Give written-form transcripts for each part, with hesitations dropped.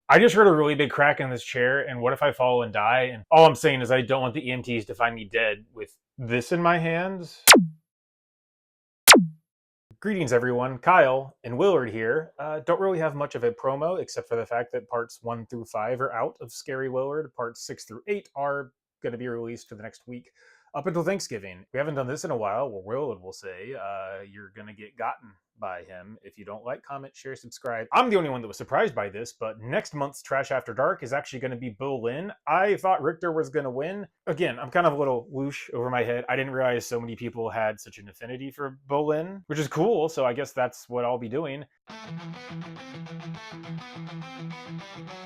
I just heard a really big crack in this chair, and what if I fall and die? And all I'm saying is I don't want the EMTs to find me dead with this in my hands. Greetings, everyone. Kyle and Willard here. Don't really have much of a promo except for the fact that parts 1 through 5 are out of Scary Willard. Parts 6 through 8 are going to be released for the next week up until Thanksgiving. We haven't done this in a while. Well, Willard will say you're going to get gotten by him if you don't like, comment, share, subscribe. I'm the only one that was surprised by this, but next month's Trash After Dark is actually going to be Bolin. I thought Richter was going to win. Again, I'm kind of a little whoosh over my head. I didn't realize so many people had such an affinity for Bolin, which is cool, so I guess that's what I'll be doing.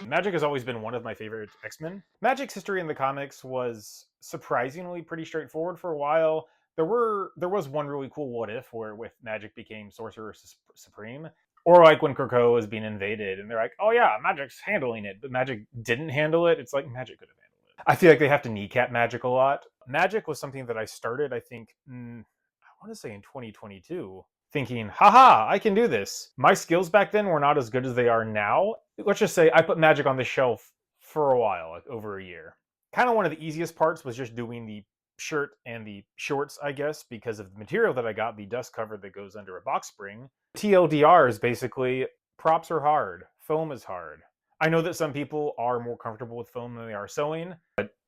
Magik has always been one of my favorite X-Men. Magik's history in the comics was surprisingly pretty straightforward for a while. There was one really cool what if where with Magik became Sorcerer Supreme. Or like when Krakoa was being invaded and they're like, oh yeah, Magik's handling it, but Magik didn't handle it. It's like Magik could have handled it. I feel like they have to kneecap Magik a lot. Magik was something that I started, I think, I want to say in 2022, thinking, haha, I can do this. My skills back then were not as good as they are now. Let's just say I put Magik on the shelf for a while, like over a year. Kind of one of the easiest parts was just doing the shirt and the shorts, I guess, because of the material that I got, the dust cover that goes under a box spring. TLDR is basically props are hard, foam is hard. I know that some people are more comfortable with foam than they are sewing,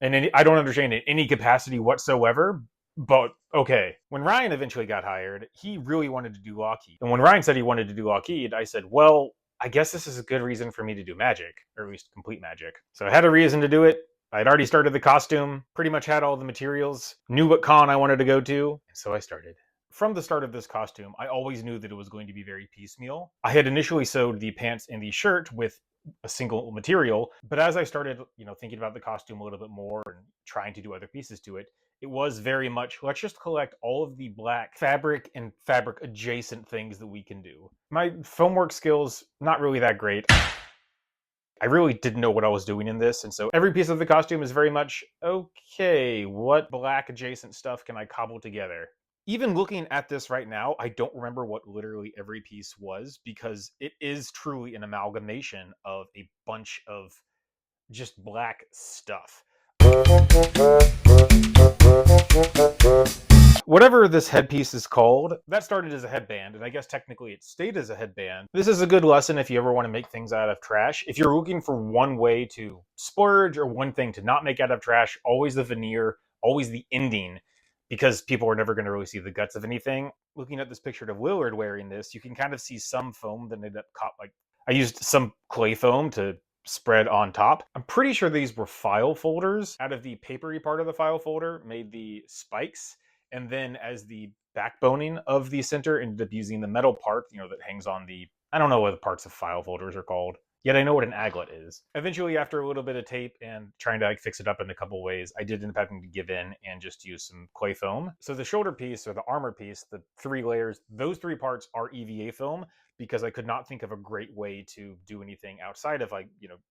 and I don't understand in any capacity whatsoever. But okay, when Ryan eventually got hired, he really wanted to do Lockheed. And when Ryan said he wanted to do Lockheed, I said, well, I guess this is a good reason for me to do Magik, or at least complete Magik. So I had a reason to do it. I'd already started the costume, pretty much had all the materials, knew what con I wanted to go to, and so I started. From the start of this costume, I always knew that it was going to be very piecemeal. I had initially sewed the pants and the shirt with a single material, but as I started, thinking about the costume a little bit more and trying to do other pieces to it, it was very much, let's just collect all of the black fabric and fabric adjacent things that we can do. My foamwork skills, not really that great. I really didn't know what I was doing in this, and so every piece of the costume is very much, okay, what black adjacent stuff can I cobble together? Even looking at this right now, I don't remember what literally every piece was because it is truly an amalgamation of a bunch of just black stuff. Whatever this headpiece is called, that started as a headband, and I guess technically it stayed as a headband. This is a good lesson if you ever want to make things out of trash. If you're looking for one way to splurge or one thing to not make out of trash, always the veneer, always the ending, because people are never going to really see the guts of anything. Looking at this picture of Willard wearing this, you can kind of see some foam that ended up caught. Like I used some clay foam to spread on top. I'm pretty sure these were file folders. Out of the papery part of the file folder, made the spikes, and then as the backboning of the center, ended up using the metal part, that hangs on the, I don't know what the parts of file folders are called. Yet I know what an aglet is. Eventually, after a little bit of tape and trying to fix it up in a couple ways, I did end up having to give in and just use some clay foam. So the shoulder piece or the armor piece, the 3 layers, those 3 parts are EVA foam because I could not think of a great way to do anything outside of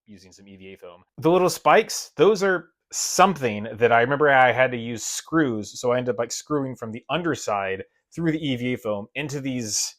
using some EVA foam. The little spikes, those are something that I remember I had to use screws, so I ended up screwing from the underside through the EVA foam into these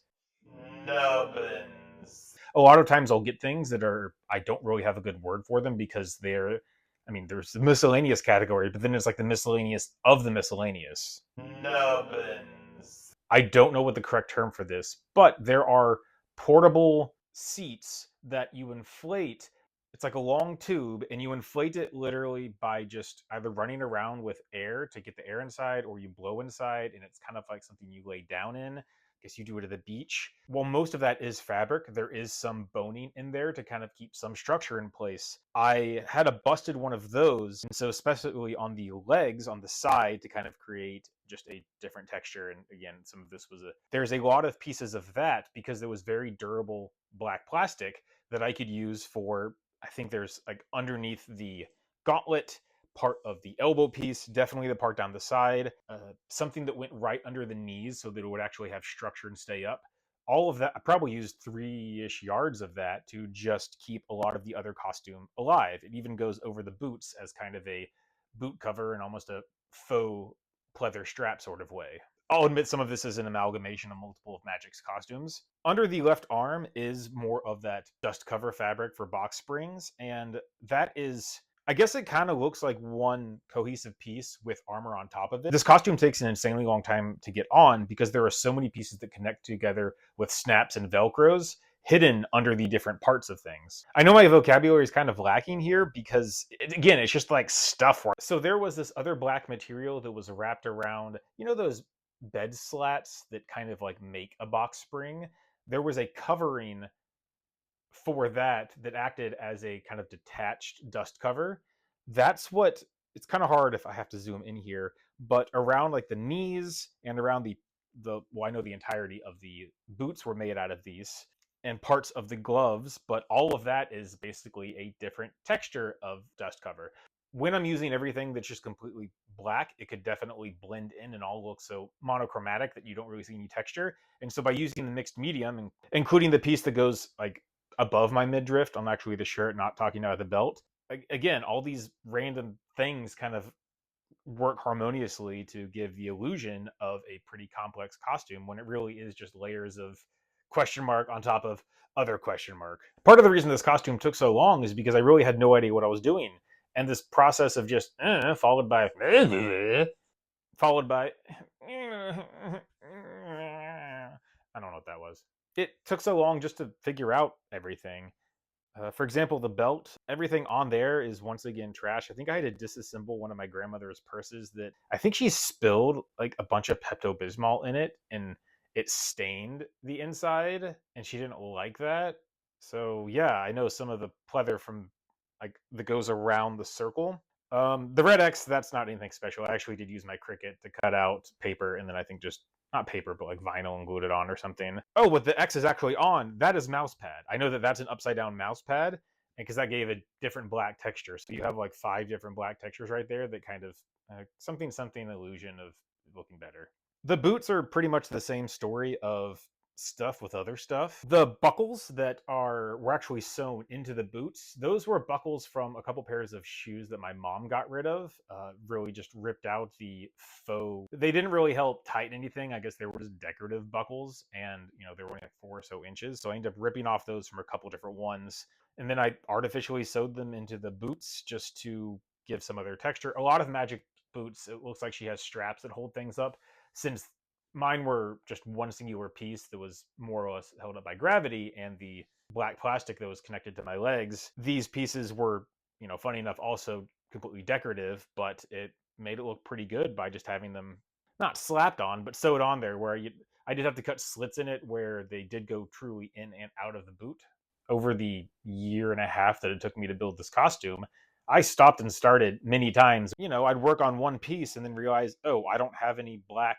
nubbins. A lot of times I'll get things that I don't really have a good word for them because there's the miscellaneous category, but then there's the miscellaneous of the miscellaneous. Nubbins. I don't know what the correct term for this, but there are portable seats that you inflate. It's like a long tube, and you inflate it literally by just either running around with air to get the air inside, or you blow inside, and it's kind of like something you lay down in. I guess you do it at the beach. Well, most of that is fabric. There is some boning in there to kind of keep some structure in place. I had a busted one of those, and so especially on the legs, on the side, to kind of create just a different texture. And again, some of this was there's a lot of pieces of that because there was very durable black plastic that I could use for, I think there's underneath the gauntlet, part of the elbow piece, definitely the part down the side, something that went right under the knees so that it would actually have structure and stay up. All of that, I probably used 3-ish yards of that to just keep a lot of the other costume alive. It even goes over the boots as kind of a boot cover and almost a faux pleather strap sort of way. I'll admit some of this is an amalgamation of multiple of Magik's costumes. Under the left arm is more of that dust cover fabric for box springs, and that is, I guess it kind of looks like one cohesive piece with armor on top of it. This costume takes an insanely long time to get on because there are so many pieces that connect together with snaps and velcros hidden under the different parts of things. I know my vocabulary is kind of lacking here because, again, it's just like stuff. So there was this other black material that was wrapped around, you know, those bed slats that kind of like make a box spring. There was a covering for that acted as a kind of detached dust cover. That's what, it's kind of hard if I have to zoom in here, but around like the knees and around the well, I know the entirety of the boots were made out of these and parts of the gloves, but all of that is basically a different texture of dust cover. When I'm using everything that's just completely black, it could definitely blend in and all look so monochromatic that you don't really see any texture. And so by using the mixed medium, and including the piece that goes like above my midriff on actually the shirt, not talking out of the belt, again, all these random things kind of work harmoniously to give the illusion of a pretty complex costume when it really is just layers of question mark on top of other question mark. Part of the reason this costume took so long is because I really had no idea what I was doing. And this process of just followed by followed by I don't know what that was. It took so long just to figure out everything. For example, the belt, everything on there is once again trash. I think I had to disassemble one of my grandmother's purses that I think she spilled like a bunch of Pepto Bismol in it and it stained the inside and she didn't like that. So yeah, I know some of the pleather from like that goes around the circle. The red X, that's not anything special. I actually did use my Cricut to cut out paper and then I think just not paper, but like vinyl and glued it on or something. Oh, what the X is actually on, that is mouse pad. I know that that's an upside down mouse pad, and because that gave a different black texture. So you have like 5 different black textures right there that kind of something illusion of looking better. The boots are pretty much the same story of stuff with other stuff. The buckles that were actually sewn into the boots, those were buckles from a couple pairs of shoes that my mom got rid of. Really just ripped out the faux. They didn't really help tighten anything. I guess they were just decorative buckles, and they were only like 4 or so inches. So I ended up ripping off those from a couple different ones, and then I artificially sewed them into the boots just to give some other texture. A lot of Magik boots, it looks like she has straps that hold things up, since mine were just one singular piece that was more or less held up by gravity, and the black plastic that was connected to my legs. These pieces were, funny enough, also completely decorative, but it made it look pretty good by just having them not slapped on, but sewed on there. I did have to cut slits in it where they did go truly in and out of the boot. Over the year and a half that it took me to build this costume, I stopped and started many times. I'd work on one piece and then realize, oh, I don't have any black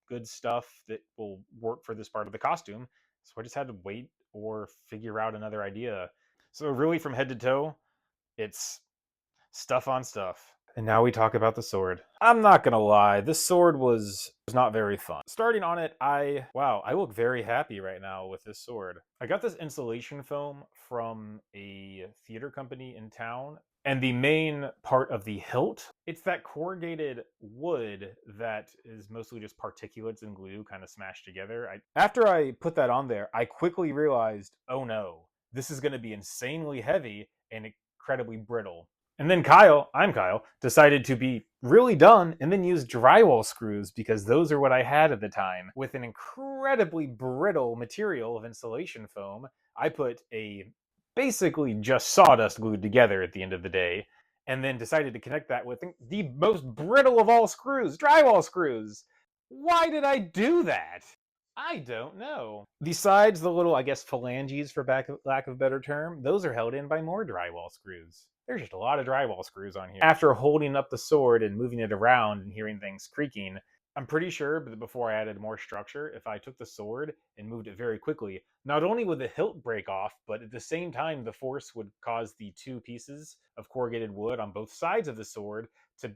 good stuff that will work for this part of the costume. So I just had to wait or figure out another idea. So really from head to toe, it's stuff on stuff. And now we talk about the sword. I'm not gonna lie, this sword was not very fun. Starting on it, I look very happy right now with this sword. I got this insulation foam from a theater company in town, and the main part of the hilt, it's that corrugated wood that is mostly just particulates and glue kind of smashed together. After I put that on there, I quickly realized, oh no, this is gonna be insanely heavy and incredibly brittle. And then I'm Kyle, decided to be really dumb and then use drywall screws because those are what I had at the time. With an incredibly brittle material of insulation foam, I put basically just sawdust glued together at the end of the day, and then decided to connect that with the most brittle of all screws, drywall screws. Why did I do that? I don't know. The sides, the little, I guess, phalanges, for lack of a better term, those are held in by more drywall screws. There's just a lot of drywall screws on here. After holding up the sword and moving it around and hearing things creaking, I'm pretty sure that before I added more structure, if I took the sword and moved it very quickly, not only would the hilt break off, but at the same time, the force would cause the 2 pieces of corrugated wood on both sides of the sword to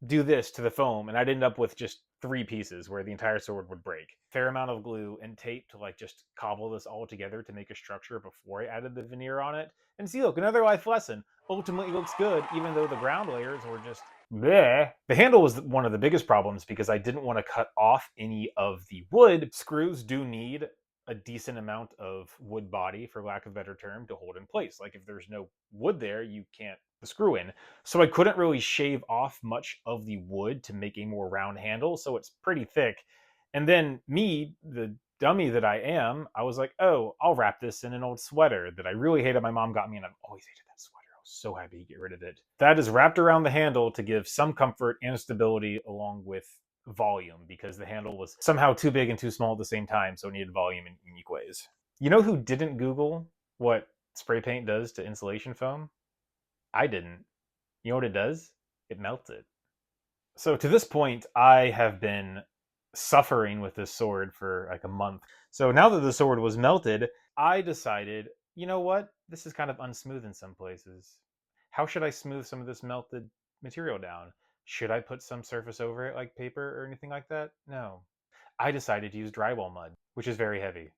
do this to the foam, and I'd end up with just 3 pieces where the entire sword would break. Fair amount of glue and tape to just cobble this all together to make a structure before I added the veneer on it. And see, look, another life lesson. Ultimately looks good, even though the ground layers were just Bleh. The handle was one of the biggest problems because I didn't want to cut off any of the wood. Screws do need a decent amount of wood body, for lack of a better term, to hold in place. Like if there's no wood there, you can't the screw in. So I couldn't really shave off much of the wood to make a more round handle, so it's pretty thick. And then me, the dummy that I am, I was like, oh, I'll wrap this in an old sweater that I really hated. My mom got me, and I've always hated that sweater. So happy to get rid of it. That is wrapped around the handle to give some comfort and stability along with volume, because the handle was somehow too big and too small at the same time, so it needed volume in unique ways. You know who didn't Google what spray paint does to insulation foam? I didn't. You know what it does? It melts it. So to this point, I have been suffering with this sword for like a month. So now that the sword was melted, I decided, you know what? This is kind of unsmooth in some places. How should I smooth some of this melted material down? Should I put some surface over it like paper or anything like that? No. I decided to use drywall mud, which is very heavy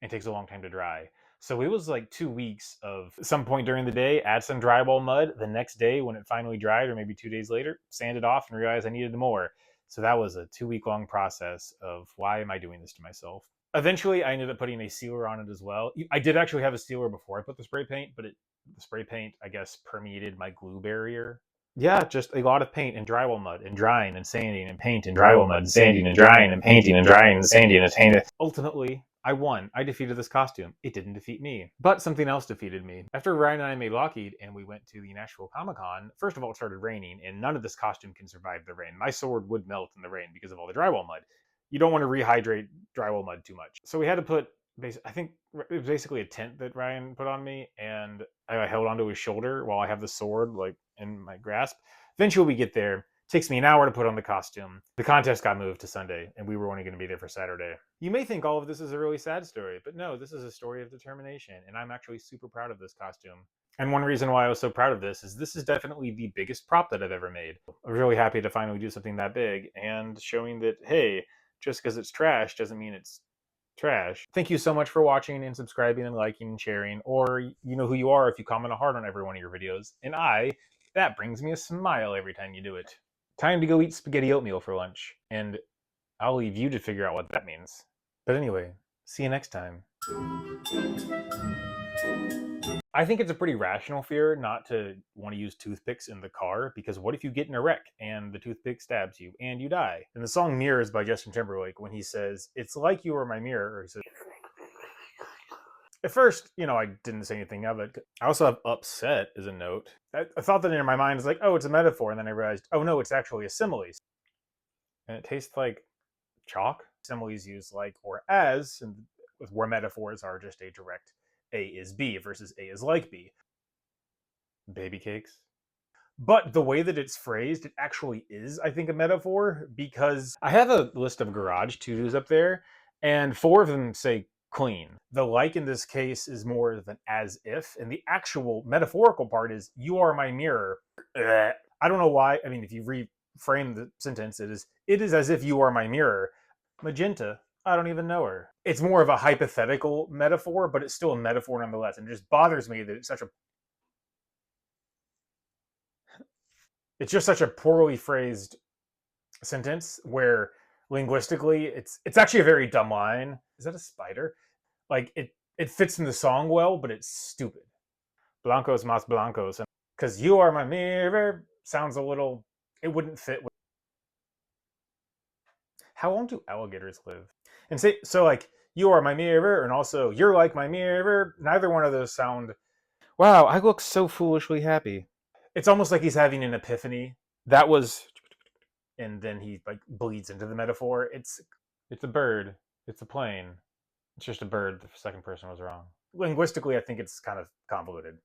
and takes a long time to dry. So it was like 2 weeks of some point during the day, add some drywall mud. The next day, when it finally dried, or maybe 2 days later, sand it off and realized I needed more. So that was a 2 week long process of why am I doing this to myself? Eventually, I ended up putting a sealer on it as well. I did actually have a sealer before I put the spray paint, but the spray paint, I guess, permeated my glue barrier. Yeah, just a lot of paint and drywall mud and drying and sanding and paint and drywall mud and sanding and drying and painting and drying and sanding and painting. Ultimately, I won. I defeated this costume. It didn't defeat me. But something else defeated me. After Ryan and I made Lockheed and we went to the Nashville Comic Con, first of all, it started raining, and none of this costume can survive the rain. My sword would melt in the rain because of all the drywall mud. You don't want to rehydrate drywall mud too much. So we had to put, I think it was basically a tent that Ryan put on me, and I held onto his shoulder while I have the sword like in my grasp. Eventually we get there. It takes me an hour to put on the costume. The contest got moved to Sunday, and we were only going to be there for Saturday. You may think all of this is a really sad story, but no, this is a story of determination, and I'm actually super proud of this costume. And one reason why I was so proud of this is definitely the biggest prop that I've ever made. I was really happy to finally do something that big, and showing that, hey, just because it's trash doesn't mean it's trash. Thank you so much for watching and subscribing and liking and sharing, or you know who you are if you comment a heart on every one of your videos. And that brings me a smile every time you do it. Time to go eat spaghetti oatmeal for lunch, and I'll leave you to figure out what that means. But anyway, see you next time. I think it's a pretty rational fear not to want to use toothpicks in the car, because what if you get in a wreck and the toothpick stabs you and you die? And the song Mirrors by Justin Timberlake, when he says, "It's like you are my mirror," or he says, at first, I didn't say anything of it. I also have upset as a note. I thought that in my mind, it's like, oh, it's a metaphor. And then I realized, oh, no, it's actually a simile. And it tastes like chalk. Similes use like or as, and where metaphors are just a direct A is B versus A is like B. Baby cakes. But the way that it's phrased, it actually is, I think, a metaphor, because I have a list of garage to-dos up there, and 4 of them say clean. The like in this case is more of an as if, and the actual metaphorical part is, you are my mirror. I don't know why. I mean, if you reframe the sentence, it is as if you are my mirror. Magenta, I don't even know her. It's more of a hypothetical metaphor, but it's still a metaphor nonetheless, and it just bothers me that it's just such a poorly phrased sentence where linguistically it's actually a very dumb line. Is that a spider? Like it fits in the song well, but it's stupid. Blancos mas blancos, because you are my mirror sounds a little. It wouldn't fit. How long do alligators live? And say so like you are my mirror, and also you're like my mirror. Neither one of those sound. Wow, I look so foolishly happy. It's almost like he's having an epiphany. That was, and then he like bleeds into the metaphor. It's a bird. It's a plane. It's just a bird. The second person was wrong. Linguistically, I think it's kind of convoluted.